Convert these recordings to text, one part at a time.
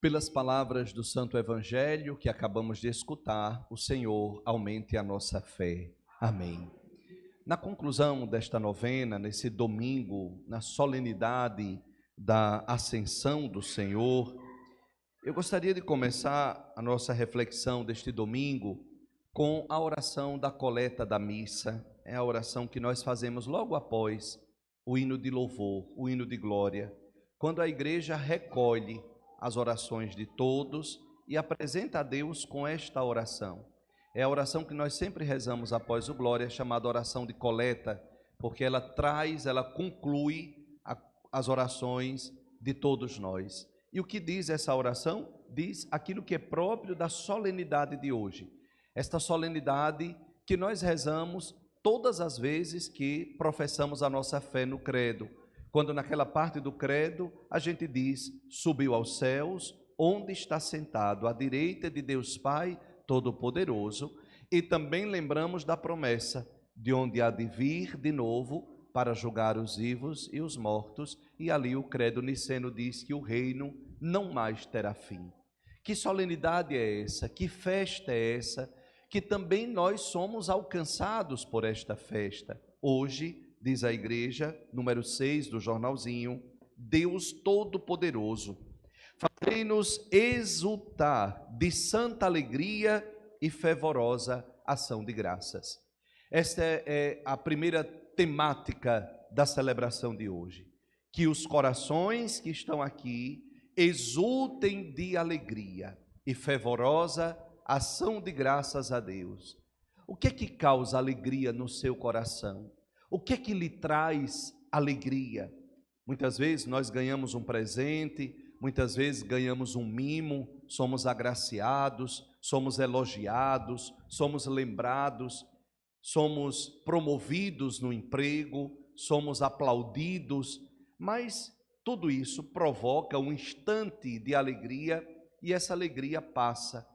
Pelas palavras do Santo Evangelho que acabamos de escutar, o Senhor aumente a nossa fé. Amém. Na conclusão desta novena, nesse domingo, na solenidade da Ascensão do Senhor, eu gostaria de começar a nossa reflexão deste domingo com a oração da coleta da missa. É a oração que nós fazemos logo após o hino de louvor, o hino de glória, quando a igreja recolhe as orações de todos e apresenta a Deus com esta oração. É a oração que nós sempre rezamos após o glória, chamada oração de coleta, porque ela conclui as orações de todos nós. E o que diz essa oração? Diz aquilo que é próprio da solenidade de hoje. Esta solenidade que nós rezamos todas as vezes que professamos a nossa fé no credo. Quando naquela parte do credo a gente diz: subiu aos céus, onde está sentado à direita de Deus Pai Todo-Poderoso, e também lembramos da promessa de onde há de vir de novo para julgar os vivos e os mortos, e ali o credo niceno diz que o reino não mais terá fim. Que solenidade é essa? Que festa é essa? Que também nós somos alcançados por esta festa. Hoje, diz a igreja, número 6 do jornalzinho, Deus Todo-Poderoso, fazei-nos exultar de santa alegria e fervorosa ação de graças. Esta é a primeira temática da celebração de hoje. Que os corações que estão aqui exultem de alegria e fervorosa ação de graças a Deus. O que é que causa alegria no seu coração? O que é que lhe traz alegria? Muitas vezes nós ganhamos um presente, muitas vezes ganhamos um mimo, somos agraciados, somos elogiados, somos lembrados, somos promovidos no emprego, somos aplaudidos, mas tudo isso provoca um instante de alegria e essa alegria passa,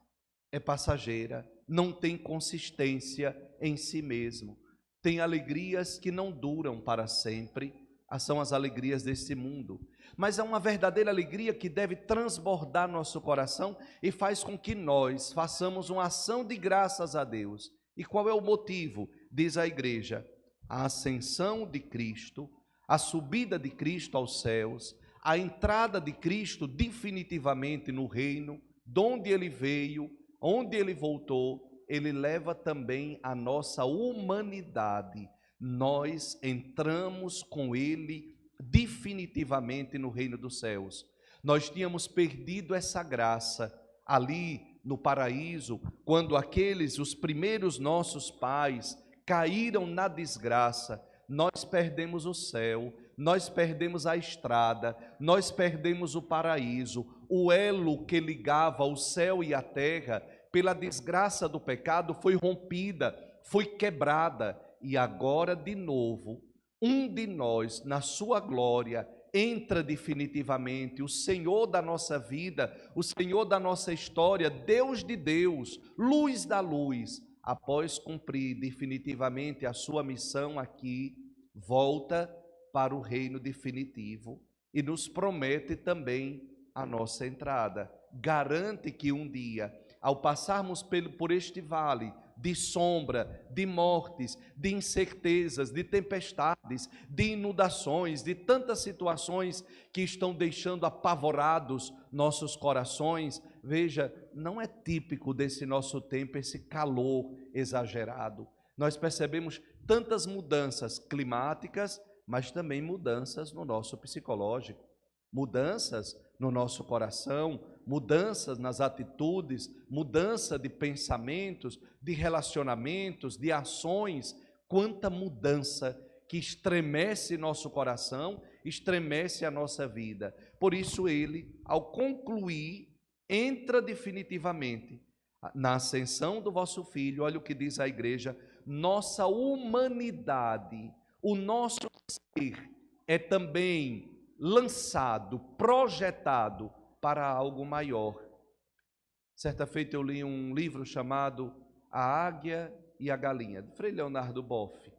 é passageira, não tem consistência em si mesmo. Tem alegrias que não duram para sempre, são as alegrias desse mundo. Mas é uma verdadeira alegria que deve transbordar nosso coração e faz com que nós façamos uma ação de graças a Deus. E qual é o motivo? Diz a igreja: a ascensão de Cristo, a subida de Cristo aos céus, a entrada de Cristo definitivamente no reino, de onde ele veio, onde ele voltou, ele leva também a nossa humanidade. Nós entramos com ele definitivamente no reino dos céus. Nós tínhamos perdido essa graça ali no paraíso, quando os primeiros nossos pais caíram na desgraça. Nós perdemos o céu, nós perdemos a estrada, nós perdemos o paraíso, o elo que ligava o céu e a terra, pela desgraça do pecado, foi rompida, foi quebrada, e agora de novo, um de nós, na sua glória, entra definitivamente, o Senhor da nossa vida, o Senhor da nossa história, Deus de Deus, luz da luz, após cumprir definitivamente a sua missão aqui, volta para o reino definitivo e nos promete também a nossa entrada. Garante que um dia, ao passarmos por este vale de sombra, de mortes, de incertezas, de tempestades, de inundações, de tantas situações que estão deixando apavorados nossos corações, veja, não é típico desse nosso tempo esse calor exagerado. Nós percebemos tantas mudanças climáticas, mas também mudanças no nosso psicológico, mudanças no nosso coração, mudanças nas atitudes, mudança de pensamentos, de relacionamentos, de ações. Quanta mudança que estremece nosso coração, estremece a nossa vida. Por isso ele, ao concluir, entra definitivamente na ascensão do vosso Filho. Olha o que diz a igreja: nossa humanidade, o nosso ser é também lançado, projetado para algo maior. Certa feita eu li um livro chamado A Águia e a Galinha, de Frei Leonardo Boff.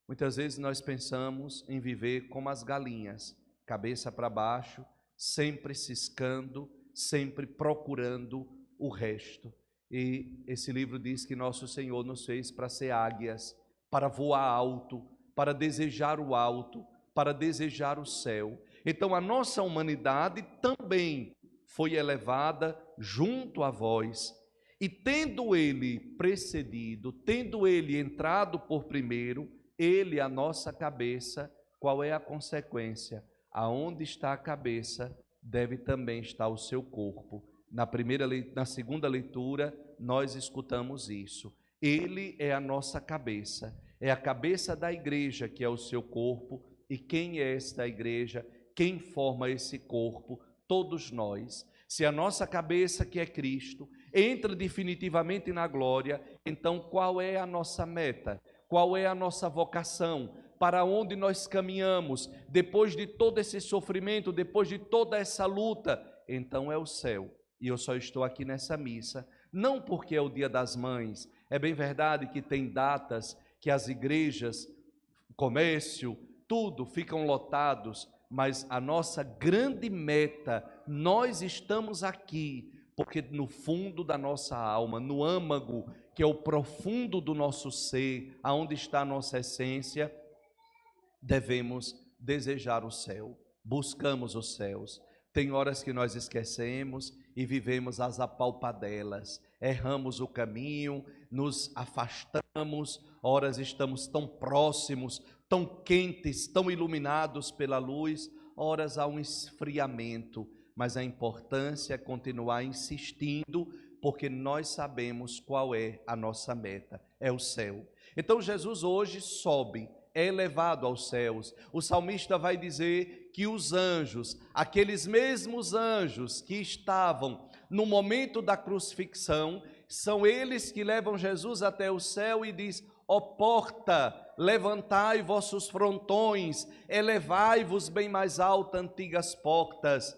Muitas vezes nós pensamos em viver como as galinhas, cabeça para baixo, sempre ciscando, sempre procurando o resto. E esse livro diz que nosso Senhor nos fez para ser águias, para voar alto, para desejar o alto, para desejar o céu. Então a nossa humanidade também foi elevada junto a vós, e tendo ele precedido, tendo ele entrado por primeiro, ele a nossa cabeça, qual é a consequência? Aonde está a cabeça, deve também estar o seu corpo. Na segunda leitura, nós escutamos isso. Ele é a nossa cabeça, é a cabeça da igreja, que é o seu corpo. E quem é esta igreja? Quem forma esse corpo? Todos nós. Se a nossa cabeça, que é Cristo, entra definitivamente na glória, então qual é a nossa meta? Qual é a nossa vocação? Para onde nós caminhamos? Depois de todo esse sofrimento, depois de toda essa luta, então é o céu. E eu só estou aqui nessa missa, não porque é o Dia das Mães. É bem verdade que tem datas que as igrejas, comércio, tudo ficam lotados, mas a nossa grande meta, nós estamos aqui porque no fundo da nossa alma, no âmago, que é o profundo do nosso ser, aonde está a nossa essência, devemos desejar o céu, buscamos os céus. Tem horas que nós esquecemos e vivemos as apalpadelas, erramos o caminho, nos afastamos, horas estamos tão próximos, tão quentes, tão iluminados pela luz, horas há um esfriamento, mas a importância é continuar insistindo, porque nós sabemos qual é a nossa meta, é o céu. Então Jesus hoje sobe, é elevado aos céus. O salmista vai dizer que os anjos, aqueles mesmos anjos que estavam no momento da crucifixão, são eles que levam Jesus até o céu e diz: ó porta, levantai vossos frontões, elevai-vos bem mais alta, antigas portas,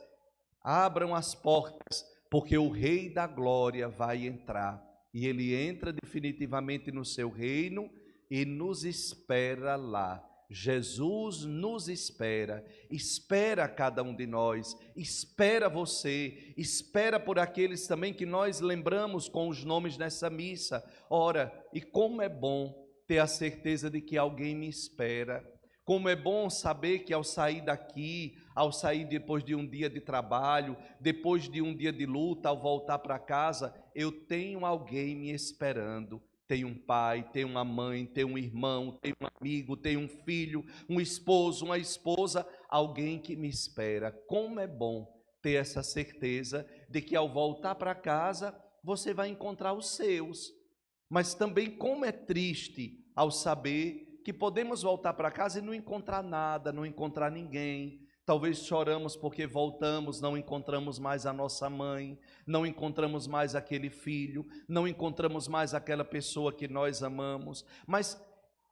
abram as portas, porque o Rei da Glória vai entrar, e ele entra definitivamente no seu reino e nos espera lá. Jesus nos espera, espera cada um de nós, espera você, espera por aqueles também que nós lembramos com os nomes nessa missa. Ora, e como é bom ter a certeza de que alguém me espera, como é bom saber que ao sair daqui, ao sair depois de um dia de trabalho, depois de um dia de luta, ao voltar para casa, eu tenho alguém me esperando. Tem um pai, tem uma mãe, tem um irmão, tem um amigo, tem um filho, um esposo, uma esposa, alguém que me espera. Como é bom ter essa certeza de que ao voltar para casa, você vai encontrar os seus. Mas também como é triste ao saber que podemos voltar para casa e não encontrar nada, não encontrar ninguém. Talvez choramos porque voltamos, não encontramos mais a nossa mãe, não encontramos mais aquele filho, não encontramos mais aquela pessoa que nós amamos. Mas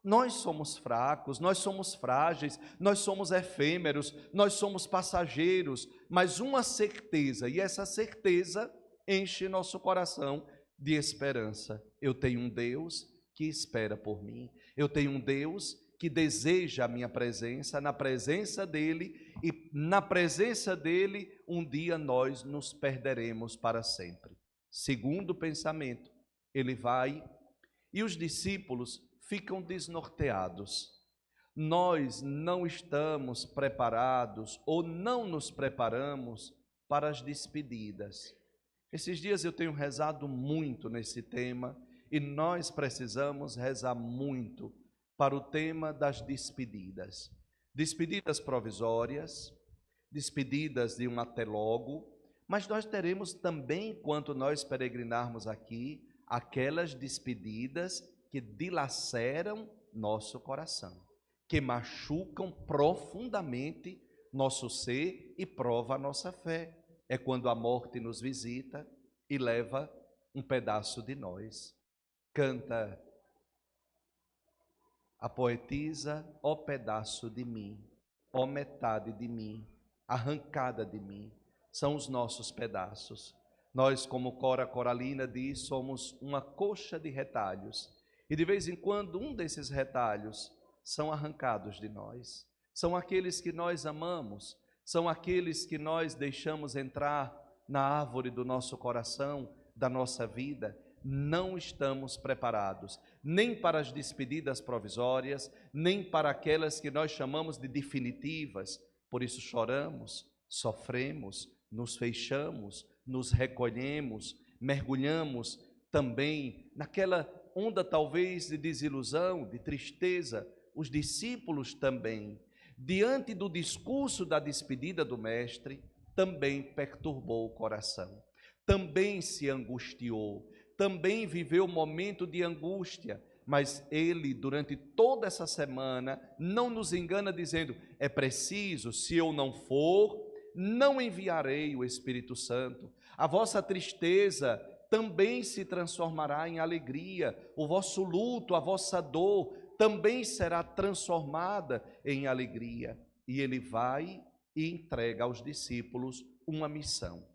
nós somos fracos, nós somos frágeis, nós somos efêmeros, nós somos passageiros. Mas uma certeza, e essa certeza enche nosso coração de esperança. Eu tenho um Deus que espera por mim. Eu tenho um Deus que deseja a minha presença, na presença dele, e na presença dele um dia nós nos perderemos para sempre. Segundo pensamento, ele vai e os discípulos ficam desnorteados. Nós não estamos preparados ou não nos preparamos para as despedidas. Esses dias eu tenho rezado muito nesse tema e nós precisamos rezar muito para o tema das despedidas. Despedidas provisórias, despedidas de um até logo, mas nós teremos também, enquanto nós peregrinarmos aqui, aquelas despedidas que dilaceram nosso coração, que machucam profundamente nosso ser e prova a nossa fé. É quando a morte nos visita e leva um pedaço de nós. Canta a poetisa: ó pedaço de mim, ó metade de mim, arrancada de mim, são os nossos pedaços. Nós, como Cora Coralina diz, somos uma coxa de retalhos, e de vez em quando um desses retalhos são arrancados de nós. São aqueles que nós amamos, são aqueles que nós deixamos entrar na árvore do nosso coração, da nossa vida, não estamos preparados, nem para as despedidas provisórias, nem para aquelas que nós chamamos de definitivas. Por isso choramos, sofremos, nos fechamos, nos recolhemos, mergulhamos também naquela onda talvez de desilusão, de tristeza. Os discípulos também, diante do discurso da despedida do mestre, também perturbou o coração, também se angustiou, também viveu um momento de angústia, mas ele, durante toda essa semana, não nos engana dizendo: é preciso, se eu não for, não enviarei o Espírito Santo. A vossa tristeza também se transformará em alegria, o vosso luto, a vossa dor também será transformada em alegria. E ele vai e entrega aos discípulos uma missão.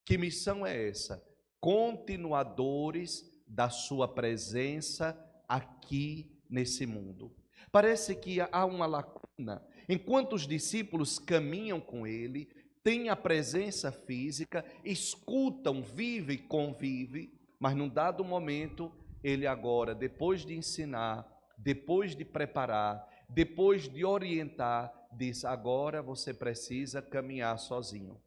Que missão é essa? Continuadores da sua presença aqui nesse mundo. Parece que há uma lacuna. Enquanto os discípulos caminham com ele, têm a presença física, escutam, vivem, convivem, mas num dado momento, ele agora, depois de ensinar, depois de preparar, depois de orientar, diz: agora você precisa caminhar sozinho.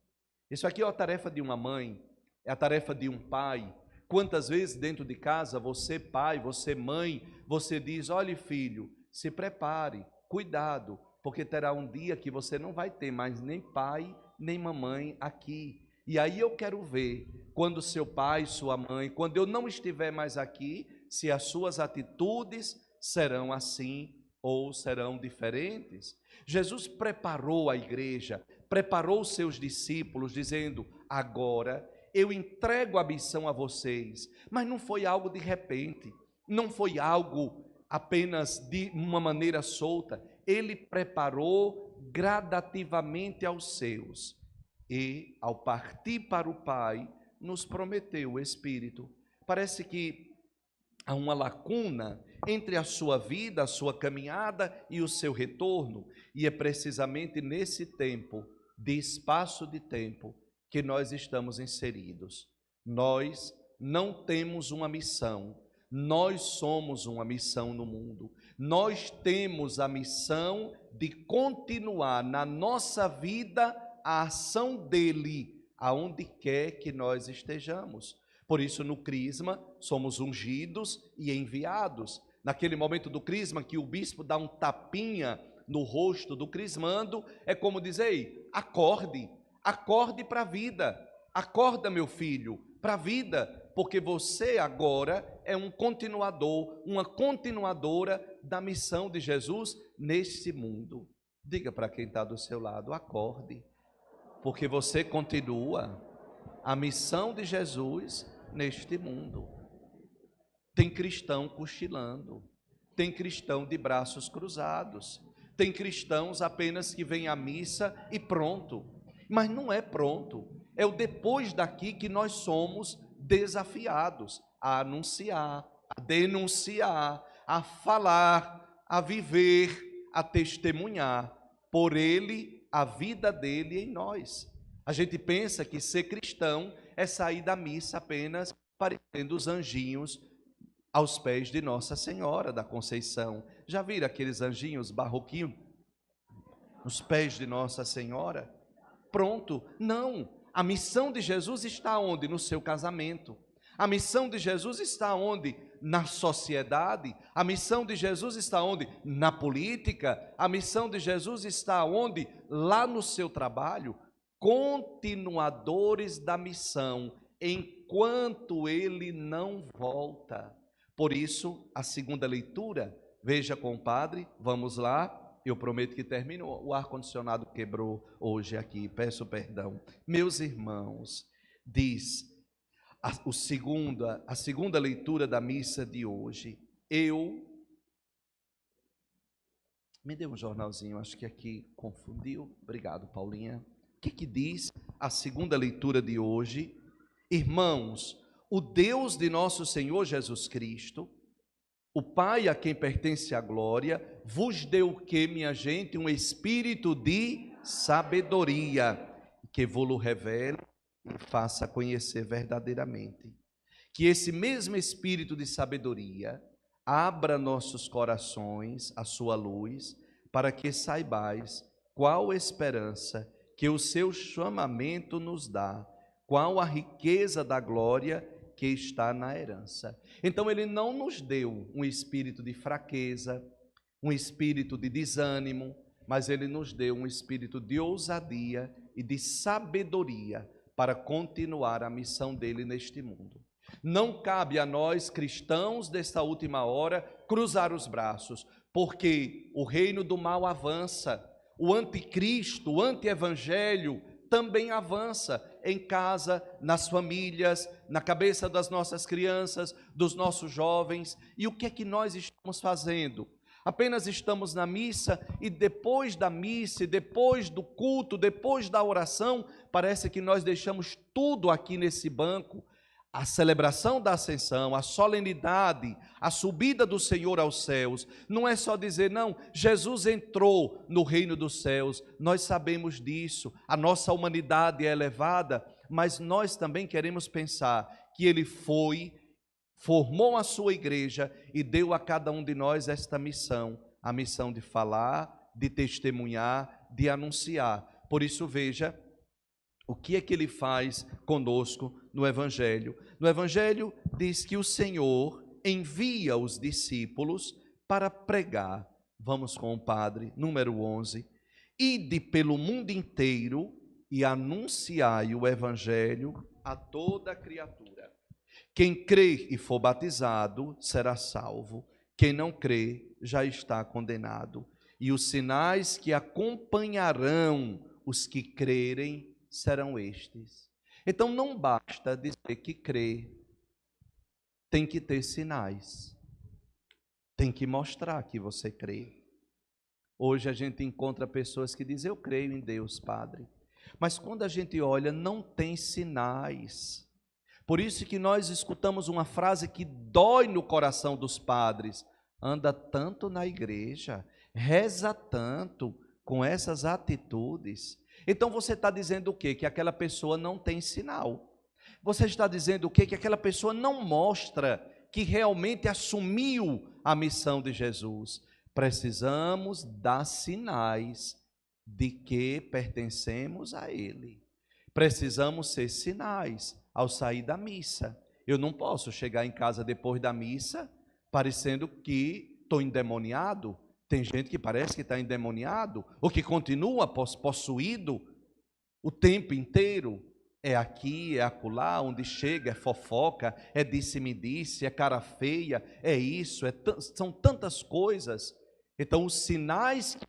Isso aqui é a tarefa de uma mãe, é a tarefa de um pai. Quantas vezes dentro de casa, você pai, você mãe, você diz: olhe filho, se prepare, cuidado, porque terá um dia que você não vai ter mais nem pai, nem mamãe aqui. E aí eu quero ver, quando seu pai, sua mãe, quando eu não estiver mais aqui, se as suas atitudes serão assim ou serão diferentes. Jesus preparou a igreja, preparou os seus discípulos, dizendo: agora eu entrego a missão a vocês. Mas não foi algo de repente, não foi algo apenas de uma maneira solta. Ele preparou gradativamente aos seus. E, ao partir para o Pai, nos prometeu o Espírito. Parece que há uma lacuna entre a sua vida, a sua caminhada e o seu retorno. E é precisamente nesse tempo, de espaço de tempo, que nós estamos inseridos. Nós não temos uma missão, nós somos uma missão no mundo. Nós temos a missão de continuar na nossa vida a ação dele, aonde quer que nós estejamos. Por isso, no crisma, somos ungidos e enviados. Naquele momento do crisma, que o bispo dá um tapinha no rosto do crismando, é como dizer: ei, acorde, acorde para a vida, acorda, meu filho, para a vida, porque você agora é um continuador, uma continuadora da missão de Jesus neste mundo. Diga para quem está do seu lado: acorde, porque você continua a missão de Jesus neste mundo. Tem cristão cochilando, tem cristão de braços cruzados, tem cristãos apenas que vêm à missa e pronto. Mas não é pronto, é o depois daqui que nós somos desafiados a anunciar, a denunciar, a falar, a viver, a testemunhar por ele, a vida dele em nós. A gente pensa que ser cristão é sair da missa apenas parecendo os anjinhos aos pés de Nossa Senhora da Conceição. Já viram aqueles anjinhos barroquinhos nos pés de Nossa Senhora? Pronto, não. A missão de Jesus está onde? No seu casamento. A missão de Jesus está onde? Na sociedade. A missão de Jesus está onde? Na política. A missão de Jesus está onde? Lá no seu trabalho. Continuadores da missão, enquanto ele não volta. Por isso, a segunda leitura, veja, compadre, vamos lá. Eu prometo que termino. O ar-condicionado quebrou hoje aqui, peço perdão. Meus irmãos, diz a segunda leitura da missa de hoje. Me dê um jornalzinho, acho que aqui confundiu. Obrigado, Paulinha. O que diz a segunda leitura de hoje? Irmãos, o Deus de nosso Senhor Jesus Cristo, o Pai a quem pertence a glória, vos deu o que, minha gente? Um espírito de sabedoria, que vos revele e faça conhecer verdadeiramente. Que esse mesmo espírito de sabedoria abra nossos corações à sua luz, para que saibais qual esperança que o seu chamamento nos dá, qual a riqueza da glória que está na herança. Então ele não nos deu um espírito de fraqueza, um espírito de desânimo, mas ele nos deu um espírito de ousadia e de sabedoria para continuar a missão dele neste mundo. Não cabe a nós, cristãos desta última hora, cruzar os braços, porque o reino do mal avança, o anticristo, o antievangelho também avança em casa, nas famílias, na cabeça das nossas crianças, dos nossos jovens. E o que é que nós estamos fazendo? Apenas estamos na missa e depois da missa, depois do culto, depois da oração, parece que nós deixamos tudo aqui nesse banco. A celebração da ascensão, a solenidade, a subida do Senhor aos céus, não é só dizer, não, Jesus entrou no reino dos céus, nós sabemos disso, a nossa humanidade é elevada, mas nós também queremos pensar que Ele foi, formou a sua igreja e deu a cada um de nós esta missão, a missão de falar, de testemunhar, de anunciar. Por isso, veja, o que é que ele faz conosco no Evangelho? No Evangelho diz que o Senhor envia os discípulos para pregar. Vamos com o Padre, número 11. Ide pelo mundo inteiro e anunciai o Evangelho a toda criatura. Quem crer e for batizado será salvo. Quem não crer já está condenado. E os sinais que acompanharão os que crerem serão estes. Então não basta dizer que crê, tem que ter sinais, tem que mostrar que você crê. Hoje a gente encontra pessoas que dizem, eu creio em Deus, Padre, mas quando a gente olha, não tem sinais. Por isso que nós escutamos uma frase que dói no coração dos padres, anda tanto na igreja, reza tanto, com essas atitudes. Então você está dizendo o quê? Que aquela pessoa não tem sinal. Você está dizendo o quê? Que aquela pessoa não mostra que realmente assumiu a missão de Jesus. Precisamos dar sinais de que pertencemos a Ele. Precisamos ser sinais ao sair da missa. Eu não posso chegar em casa depois da missa parecendo que estou endemoniado. Tem gente que parece que está endemoniado, ou que continua possuído o tempo inteiro. É aqui, é acolá, onde chega, é fofoca, é disse-me-disse, é cara feia, é isso, são tantas coisas. Então os sinais que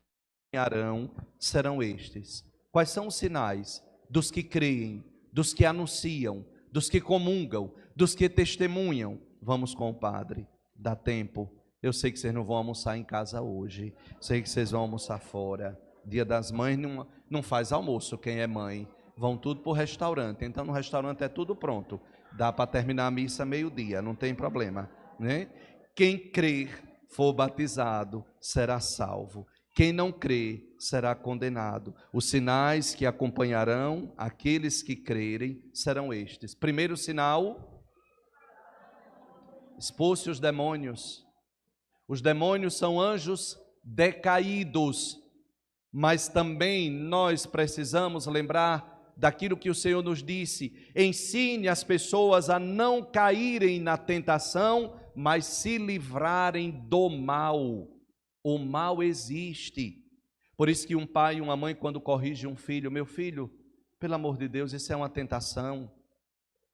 acompanharão serão estes. Quais são os sinais? Dos que creem, dos que anunciam, dos que comungam, dos que testemunham. Vamos com o Padre, dá tempo. Eu sei que vocês não vão almoçar em casa hoje, sei que vocês vão almoçar fora. Dia das Mães não faz almoço, quem é mãe. Vão tudo para o restaurante, então no restaurante é tudo pronto. Dá para terminar a missa meio-dia, não tem problema, né? Quem crer, for batizado, será salvo. Quem não crer, será condenado. Os sinais que acompanharão aqueles que crerem serão estes. Primeiro sinal, expulse os demônios. Os demônios são anjos decaídos, mas também nós precisamos lembrar daquilo que o Senhor nos disse: ensine as pessoas a não caírem na tentação, mas se livrarem do mal. O mal existe. Por isso que um pai e uma mãe, quando corrige um filho, meu filho, pelo amor de Deus, isso é uma tentação.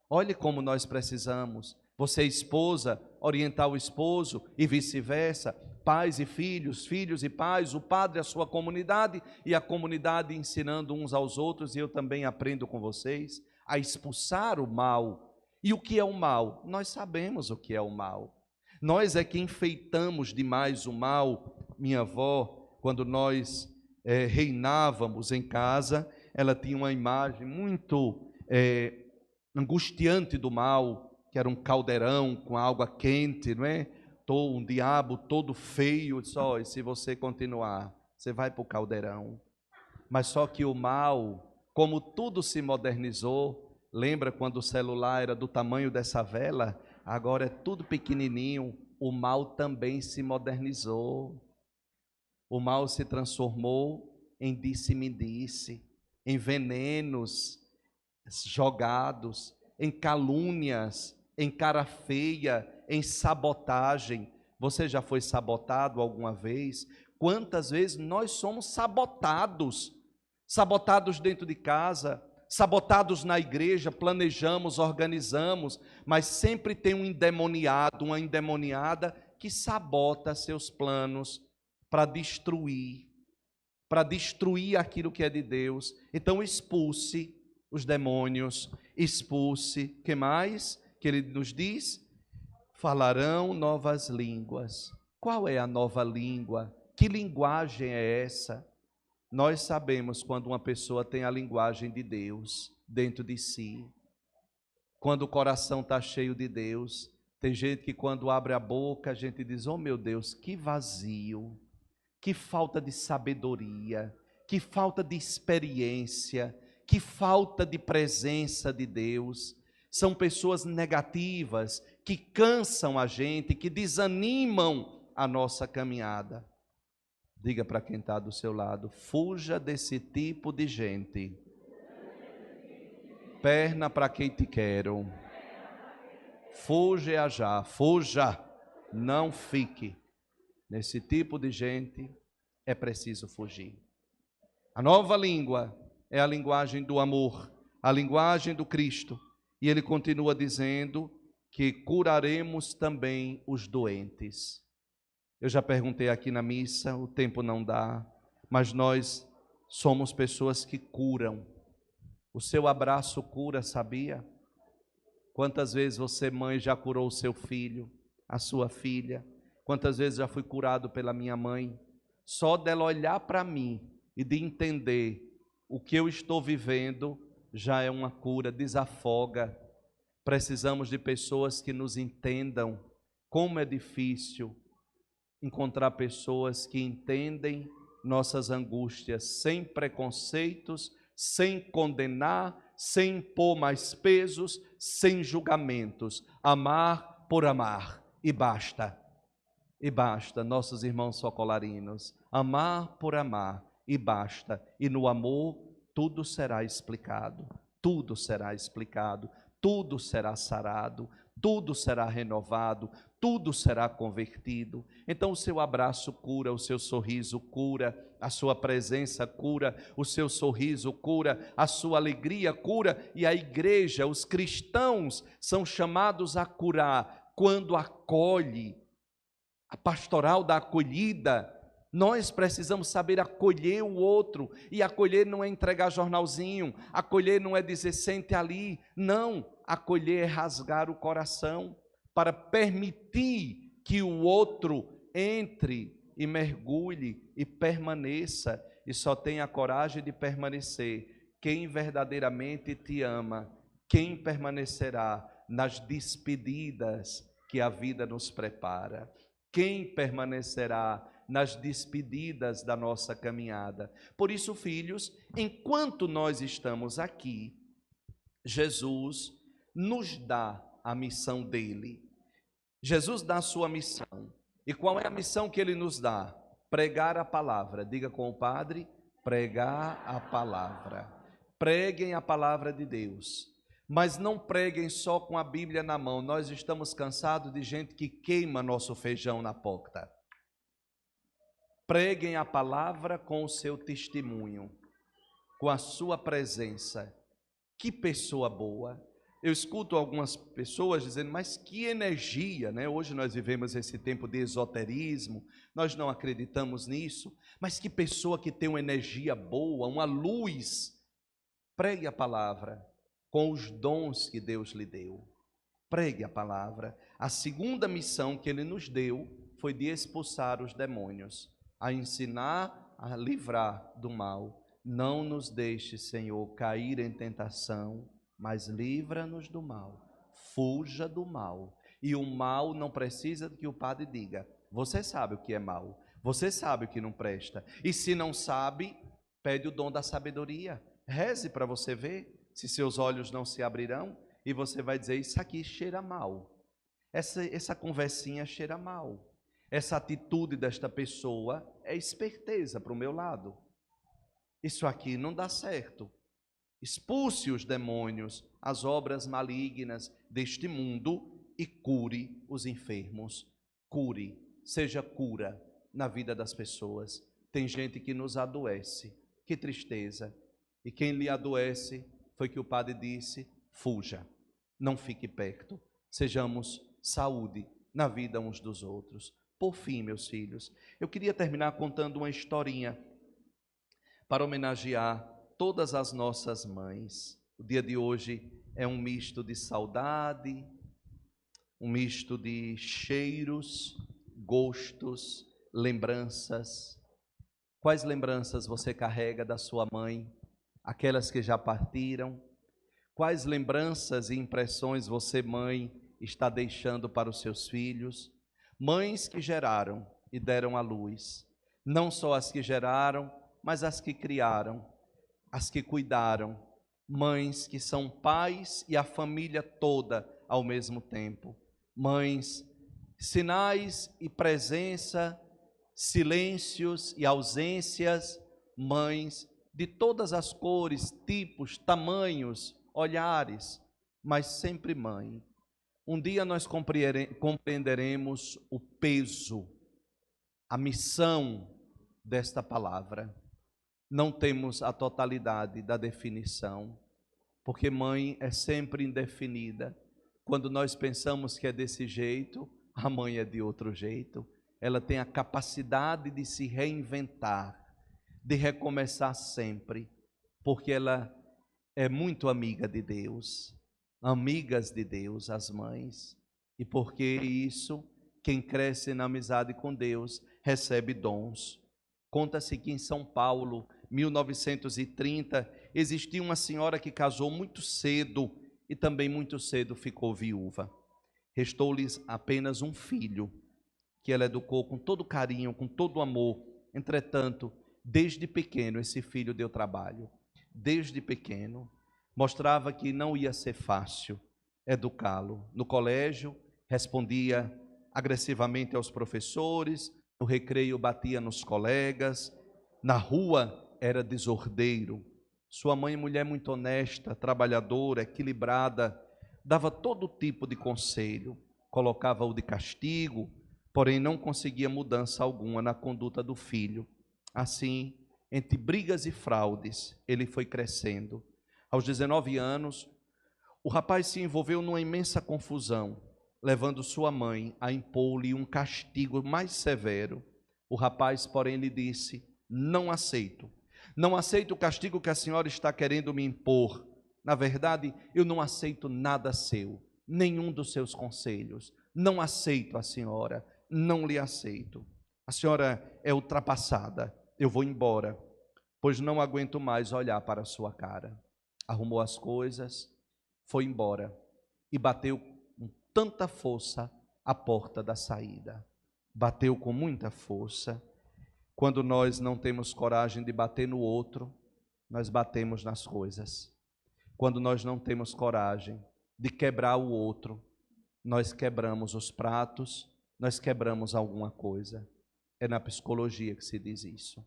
Olhe como nós precisamos. Você, esposa, orientar o esposo e vice-versa, pais e filhos, filhos e pais, o padre a sua comunidade e a comunidade ensinando uns aos outros, e eu também aprendo com vocês a expulsar o mal. E o que é o mal? Nós sabemos o que é o mal. Nós é que enfeitamos demais o mal. Minha avó, quando nós reinávamos em casa, ela tinha uma imagem muito angustiante do mal, que era um caldeirão com água quente, não é? Um diabo todo feio, só, e se você continuar, você vai para o caldeirão. Mas só que o mal, como tudo se modernizou, Lembra quando o celular era do tamanho dessa vela? Agora é tudo pequenininho. O mal também se modernizou. O mal se transformou em disse-me-disse, em venenos jogados, em calúnias, em cara feia, em sabotagem. Você já foi sabotado alguma vez? Quantas vezes nós somos sabotados? Sabotados dentro de casa, sabotados na igreja, planejamos, organizamos, mas sempre tem um endemoniado, uma endemoniada que sabota seus planos para destruir aquilo que é de Deus. Então expulse os demônios, expulse, que mais que ele nos diz? Falarão novas línguas. Qual é a nova língua? Que linguagem é essa? Nós sabemos quando uma pessoa tem a linguagem de Deus dentro de si, quando o coração está cheio de Deus. Tem gente que quando abre a boca, a gente diz, oh meu Deus, que vazio, que falta de sabedoria, que falta de experiência, que falta de presença de Deus. São pessoas negativas, que cansam a gente, que desanimam a nossa caminhada. Diga para quem está do seu lado, fuja desse tipo de gente. Perna para quem te quero. Fuja já, fuja, não fique. Nesse tipo de gente é preciso fugir. A nova língua é a linguagem do amor, a linguagem do Cristo. E ele continua dizendo que curaremos também os doentes. Eu já perguntei aqui na missa, o tempo não dá, mas nós somos pessoas que curam. O seu abraço cura, sabia? Quantas vezes você, mãe, já curou o seu filho, a sua filha? Quantas vezes já fui curado pela minha mãe? Só dela olhar para mim e de entender o que eu estou vivendo, já é uma cura, desafoga. Precisamos de pessoas que nos entendam. Como é difícil encontrar pessoas que entendem nossas angústias, sem preconceitos, sem condenar, sem impor mais pesos, sem julgamentos. Amar por amar, e basta. E basta, nossos irmãos socolarinos, amar por amar, e basta. E no amor tudo será explicado, tudo será explicado, tudo será sarado, tudo será renovado, tudo será convertido. Então o seu abraço cura, o seu sorriso cura, a sua presença cura, o seu sorriso cura, a sua alegria cura, e a igreja, os cristãos são chamados a curar quando acolhe. A pastoral da acolhida, nós precisamos saber acolher o outro, e acolher não é entregar jornalzinho, acolher não é dizer sente ali, não, acolher é rasgar o coração, para permitir que o outro entre e mergulhe e permaneça, e só tem a coragem de permanecer quem verdadeiramente te ama, quem permanecerá nas despedidas que a vida nos prepara. Quem permanecerá nas despedidas da nossa caminhada? Por isso, filhos, enquanto nós estamos aqui, Jesus nos dá a missão dele. Jesus dá a sua missão. E qual é a missão que ele nos dá? Pregar a palavra. Diga com o Padre, pregar a palavra. Preguem a palavra de Deus. Mas não preguem só com a Bíblia na mão. Nós estamos cansados de gente que queima nosso feijão na porta. Preguem a palavra com o seu testemunho, com a sua presença. Que pessoa boa! Eu escuto algumas pessoas dizendo, mas que energia, né? Hoje nós vivemos esse tempo de esoterismo, nós não acreditamos nisso, mas que pessoa que tem uma energia boa, uma luz. Pregue a palavra com os dons que Deus lhe deu. Pregue a palavra. A segunda missão que ele nos deu foi de expulsar os demônios, a ensinar a livrar do mal. Não nos deixe, Senhor, cair em tentação, mas livra-nos do mal. Fuja do mal. E o mal não precisa que o padre diga, você sabe o que é mal, você sabe o que não presta. E se não sabe, pede o dom da sabedoria. Reze para você ver. se seus olhos não se abrirão, e você vai dizer, isso aqui cheira mal. Essa conversinha cheira mal. Essa atitude desta pessoa é esperteza para o meu lado. Isso aqui não dá certo. Expulse os demônios, as obras malignas deste mundo e cure os enfermos. Cure, seja cura na vida das pessoas. Tem gente que nos adoece, que tristeza. E quem lhe adoece, foi que o padre disse, fuja, não fique perto. Sejamos saúde na vida uns dos outros. Por fim, meus filhos, eu queria terminar contando uma historinha para homenagear todas as nossas mães. O dia de hoje é um misto de saudade, um misto de cheiros, gostos, lembranças. Quais lembranças você carrega da sua mãe? Aquelas que já partiram? Quais lembranças e impressões você, mãe, está deixando para os seus filhos? Mães que geraram e deram à luz, não só as que geraram, mas as que criaram, as que cuidaram, mães que são pais e a família toda ao mesmo tempo, mães, sinais e presença, silêncios e ausências, mães de todas as cores, tipos, tamanhos, olhares, mas sempre mãe. Um dia nós compreenderemos o peso, a missão desta palavra. Não temos a totalidade da definição, porque mãe é sempre indefinida. Quando nós pensamos que é desse jeito, a mãe é de outro jeito. Ela tem a capacidade de se reinventar, de recomeçar sempre, porque ela é muito amiga de Deus, amigas de Deus, as mães, e porque isso, quem cresce na amizade com Deus, recebe dons. Conta-se que em São Paulo, 1930, existia uma senhora que casou muito cedo e também muito cedo ficou viúva. Restou-lhes apenas um filho, que ela educou com todo carinho, com todo amor. Entretanto, desde pequeno esse filho deu trabalho. Desde pequeno, mostrava que não ia ser fácil educá-lo. No colégio, respondia agressivamente aos professores, no recreio batia nos colegas, na rua era desordeiro. Sua mãe, mulher muito honesta, trabalhadora, equilibrada, dava todo tipo de conselho, colocava-o de castigo, porém não conseguia mudança alguma na conduta do filho. Assim, entre brigas e fraudes, ele foi crescendo. Aos 19 anos, o rapaz se envolveu numa imensa confusão, levando sua mãe a impor-lhe um castigo mais severo. O rapaz, porém, lhe disse, não aceito o castigo que a senhora está querendo me impor. Na verdade, eu não aceito nada seu, nenhum dos seus conselhos. Não aceito a senhora, não lhe aceito. A senhora é ultrapassada, eu vou embora, pois não aguento mais olhar para a sua cara. Arrumou as coisas, foi embora e bateu com tanta força a porta da saída. Bateu com muita força. Quando nós não temos coragem de bater no outro, nós batemos nas coisas. Quando nós não temos coragem de quebrar o outro, nós quebramos os pratos, nós quebramos alguma coisa. É na psicologia que se diz isso.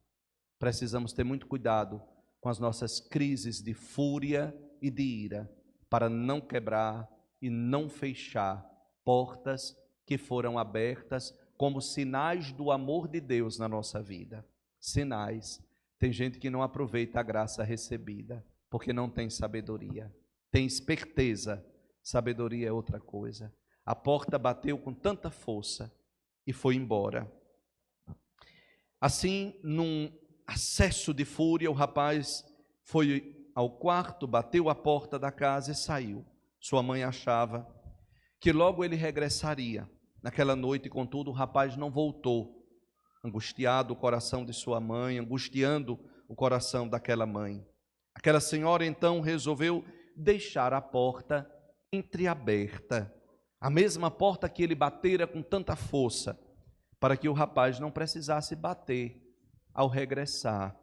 Precisamos ter muito cuidado com as nossas crises de fúria e de ira, para não quebrar e não fechar portas que foram abertas como sinais do amor de Deus na nossa vida. Sinais. Tem gente que não aproveita a graça recebida, porque não tem sabedoria. Tem esperteza. Sabedoria é outra coisa. A porta bateu com tanta força e foi embora. Assim, num acesso de fúria, o rapaz foi ao quarto, bateu a porta da casa e saiu. Sua mãe achava que logo ele regressaria. Naquela noite, contudo, o rapaz não voltou, angustiado o coração de sua mãe, angustiando o coração daquela mãe. Aquela senhora, então, resolveu deixar a porta entreaberta, a mesma porta que ele batera com tanta força, para que o rapaz não precisasse bater ao regressar.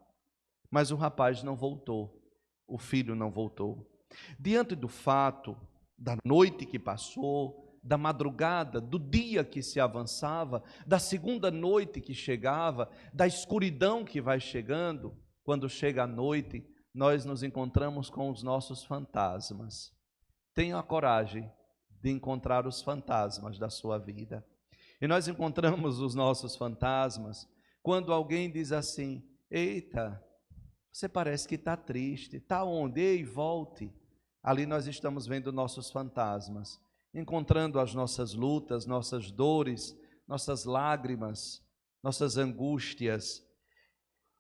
Mas o rapaz não voltou, o filho não voltou. Diante do fato da noite que passou, da madrugada, do dia que se avançava, da segunda noite que chegava, da escuridão que vai chegando, quando chega a noite, nós nos encontramos com os nossos fantasmas. Tenha a coragem de encontrar os fantasmas da sua vida. E nós encontramos os nossos fantasmas quando alguém diz assim: eita, você parece que está triste, está onde? Ei, volte. Ali nós estamos vendo nossos fantasmas, encontrando as nossas lutas, nossas dores, nossas lágrimas, nossas angústias.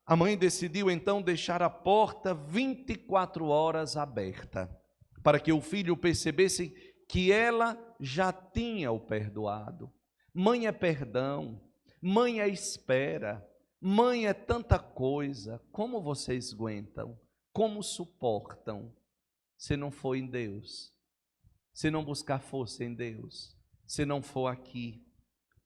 A mãe decidiu então deixar a porta 24 horas aberta, para que o filho percebesse que ela já tinha o perdoado. Mãe é perdão, mãe é espera, mãe é tanta coisa. Como vocês aguentam? Como suportam? Se não for em Deus, se não buscar força em Deus, se não for aqui.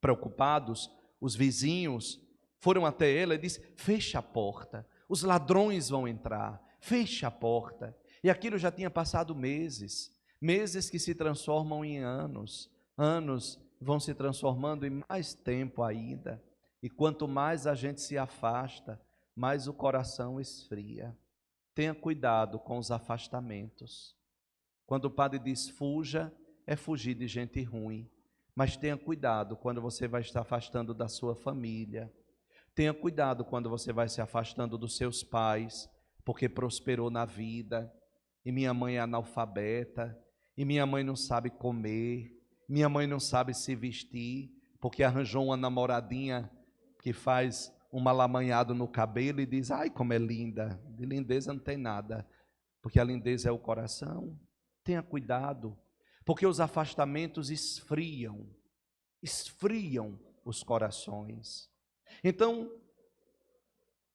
Preocupados, os vizinhos foram até ela e disseram: fecha a porta, os ladrões vão entrar, fecha a porta. E aquilo já tinha passado meses, meses que se transformam em anos, anos vão se transformando em mais tempo ainda. E quanto mais a gente se afasta, mais o coração esfria. Tenha cuidado com os afastamentos. Quando o padre diz fuja, é fugir de gente ruim. Mas tenha cuidado quando você vai estar afastando da sua família. Tenha cuidado quando você vai se afastando dos seus pais, porque prosperou na vida. E minha mãe é analfabeta, e minha mãe não sabe comer, minha mãe não sabe se vestir, porque arranjou uma namoradinha que faz um malamanhado no cabelo e diz: ai, como é linda. De lindeza não tem nada, porque a lindeza é o coração. Tenha cuidado, porque os afastamentos esfriam os corações. Então,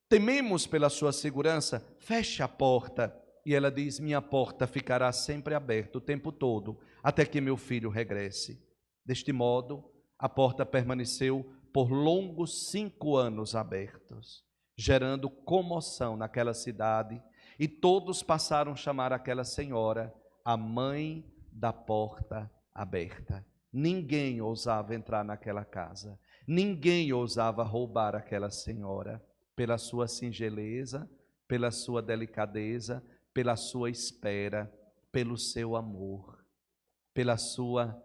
tememos pela sua segurança, feche a porta. E ela diz: minha porta ficará sempre aberta o tempo todo, até que meu filho regresse. Deste modo, a porta permaneceu por longos 5 anos abertos, gerando comoção naquela cidade, e todos passaram a chamar aquela senhora a mãe da porta aberta. Ninguém ousava entrar naquela casa, ninguém ousava roubar aquela senhora, pela sua singeleza, pela sua delicadeza, pela sua espera, pelo seu amor, pela sua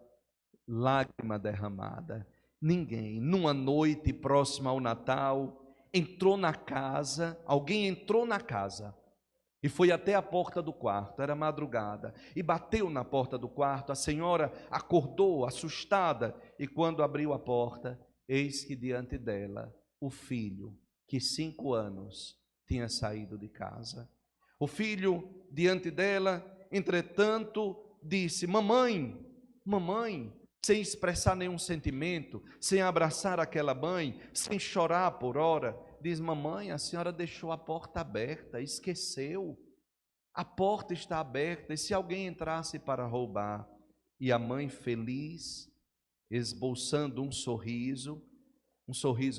lágrima derramada. Ninguém, numa noite próxima ao Natal, entrou na casa, alguém entrou na casa e foi até a porta do quarto, era madrugada, e bateu na porta do quarto. A senhora acordou, assustada, e quando abriu a porta, eis que diante dela, o filho, que 5 anos tinha saído de casa. O filho, diante dela, entretanto, disse: mamãe, mamãe, sem expressar nenhum sentimento, sem abraçar aquela mãe, sem chorar por hora, diz: mamãe, a senhora deixou a porta aberta, esqueceu, a porta está aberta, e se alguém entrasse para roubar? E a mãe, feliz, esboçando um sorriso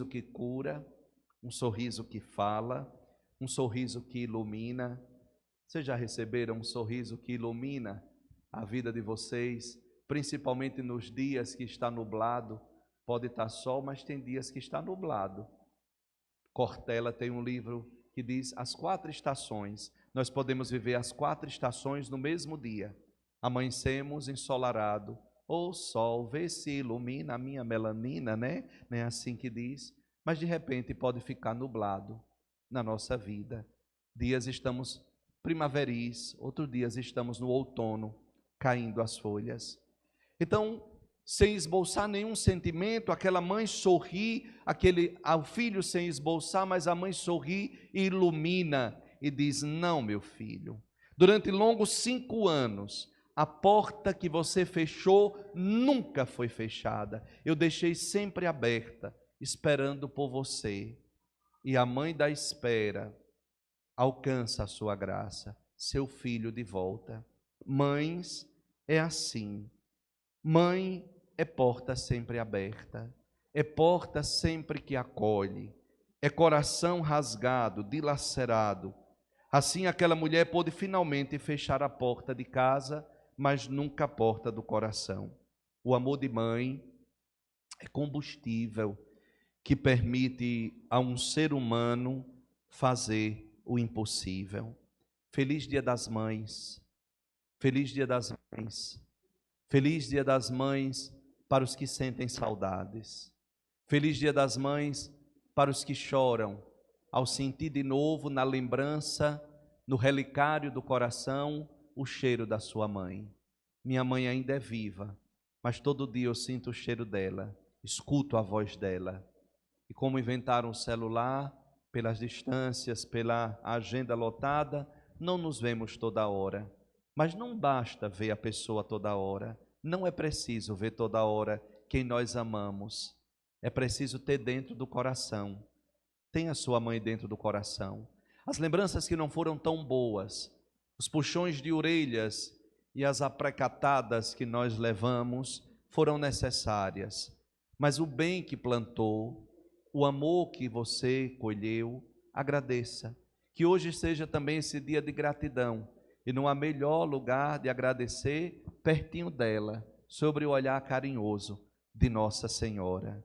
que cura, um sorriso que fala, um sorriso que ilumina. Vocês já receberam um sorriso que ilumina a vida de vocês? Principalmente nos dias que está nublado. Pode estar sol, mas tem dias que está nublado. Cortella tem um livro que diz as 4 estações. Nós podemos viver as 4 estações no mesmo dia. Amanhecemos ensolarado. O sol, vê se ilumina a minha melanina, né? Não é assim que diz. Mas de repente pode ficar nublado na nossa vida. Dias estamos primaveris, outros dias estamos no outono, caindo as folhas. Então, sem esboçar nenhum sentimento, aquela mãe sorri, ao filho sem esboçar, mas a mãe sorri e ilumina e diz: não, meu filho, durante longos 5 anos, a porta que você fechou nunca foi fechada, eu deixei sempre aberta, esperando por você. E a mãe da espera alcança a sua graça, seu filho de volta. Mães, é assim. Mãe é porta sempre aberta, é porta sempre que acolhe, é coração rasgado, dilacerado. Assim, aquela mulher pôde finalmente fechar a porta de casa, mas nunca a porta do coração. O amor de mãe é combustível que permite a um ser humano fazer o impossível. Feliz Dia das Mães, feliz Dia das Mães, feliz Dia das Mães para os que sentem saudades. Feliz Dia das Mães para os que choram ao sentir de novo na lembrança, no relicário do coração, o cheiro da sua mãe. Minha mãe ainda é viva, mas todo dia eu sinto o cheiro dela, escuto a voz dela. E como inventaram o celular, pelas distâncias, pela agenda lotada, não nos vemos toda hora. Mas não basta ver a pessoa toda hora, não é preciso ver toda hora quem nós amamos. É preciso ter dentro do coração. Tenha sua mãe dentro do coração. As lembranças que não foram tão boas, os puxões de orelhas e as aprecatadas que nós levamos foram necessárias. Mas o bem que plantou, o amor que você colheu, agradeça. Que hoje seja também esse dia de gratidão. E não há melhor lugar de agradecer pertinho dela, sobre o olhar carinhoso de Nossa Senhora.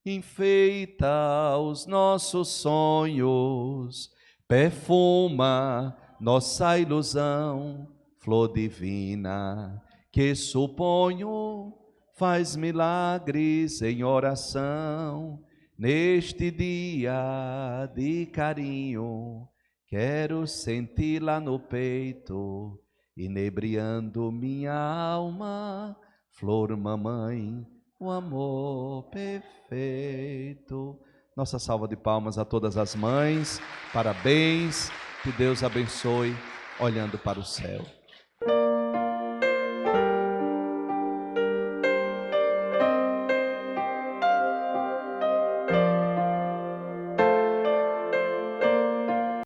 Enfeita os nossos sonhos, perfuma nossa ilusão, flor divina, que suponho faz milagres em oração. Neste dia de carinho, quero senti-la no peito, inebriando minha alma, flor mamãe, o amor perfeito. Nossa salva de palmas a todas as mães, parabéns, que Deus abençoe, olhando para o céu.